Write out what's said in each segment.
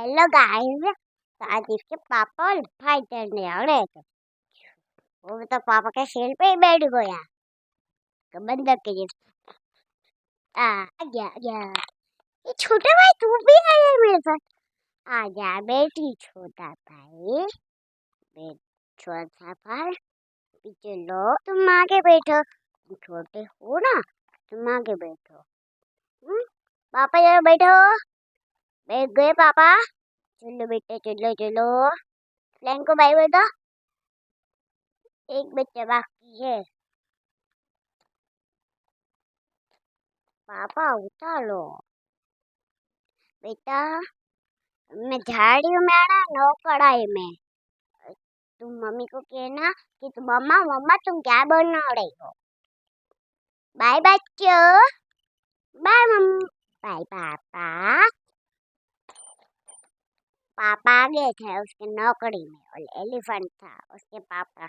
Hello guys, तो आज इसके पापा और भाई चढ़ने आ रहे थे। वो तो पापा के सिर पे ही बैठ गया। तो बंदर के जैसे आ गया आ गया। ये छोटा भाई तू भी आया है मेरे साथ। आ जा बेटी छोटा भाई। बेट छोटा भाई पीछे लो, तुम आगे बैठो। तुम छोटे हो ना, तुम आगे बैठो। पापा जरा बैठो। बैठ गए पापा। चलो बेटे चलो चलो। फ्लैंक को बाय बोल दो। एक बच्चा बाकी है। पापा उतारो बेटा। मैं झाड़ियों में आना नो कढ़ाई में। तुम मम्मी को कहना कि तुम मम्मा मम्मा तुम क्या बना रही हो। बाय बच्चों। Bye mummy. बाय पापा। पापा आ गए थे उसके नौकरी में और एलिफेंट था उसके पापा।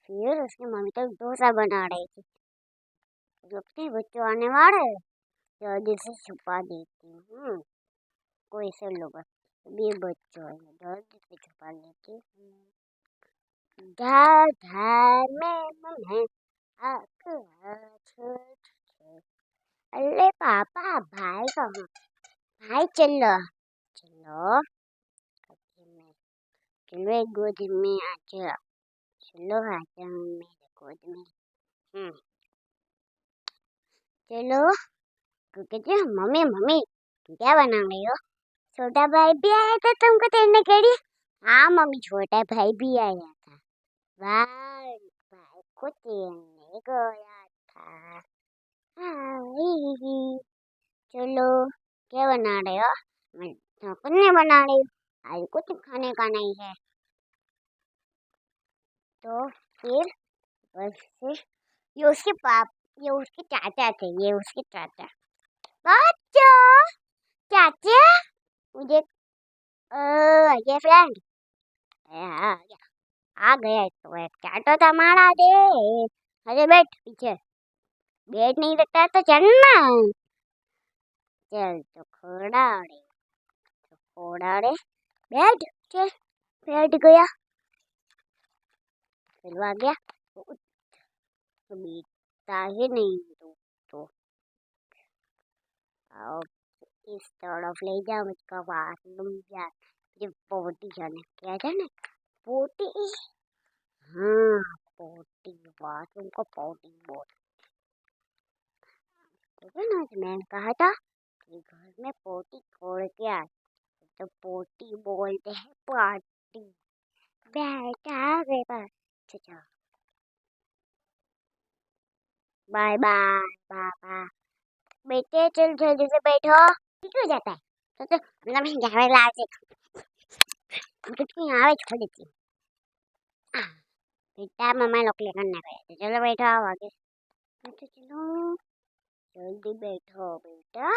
फिर उसकी मम्मी तो डोसा बना रही थी। लगते बच्चों आने वाले, जल्दी से छुपा देती हूँ। कोई से लोग भी बच्चों है, जल्दी से छुपा लेती हूँ। धार धार में मन अरे पापा भाई कहाँ। भाई चलो चलो चलो एक गोद में आ जाओ। चलो आ जाओ मेरे गोद में। चलो कहते मम्मी मम्मी तुम क्या बना रही हो। छोटा भाई भी आया था तुमको तेरने के लिए। हाँ मम्मी छोटा भाई भी आया था। वाह भाई को तेरने गया था। हाँ, ही, ही। चलो क्या बना रहे हो। मैं तो कुछ नहीं बना रही हूँ। आज कुछ खाने का नहीं है। तो फिर बस फिर ये उसके पाप ये उसके चाचा थे। ये उसके चाचा। बच्चों चाचा मुझे ये फ्रेंड आ गया तो एक चाटो था मारा दे। अरे बैठ पीछे। बैठ नहीं सकता तो चलना। चल तो खोड़ा रे तो खोड़ा रे। बैठ चल। बैठ गया फिर आ गया तो बीतता ही नहीं तो आओ इस तरफ ले जाओ मुझको बाथरूम जा। ये पोटी जाने क्या जाने पोटी। हाँ पोटी बाथरूम को पोटी बोल। तो ना मैंने कहा था कि घर में पोटी छोड़ के आ तो पोटी बोलते हैं पार्टी। बेटा गए पास। अच्छा बाय बाय पापा। बेटे चल जल्दी से बैठो। ठीक हो जाता है तो मतलब जावे लाल से कुछ यहाँ पे छोड़ देती हूँ। बेटा मम्मा लोग लेकर ना गए तो चलो बैठो आओ आगे। अच्छा चलो जल्दी बैठो बेटा।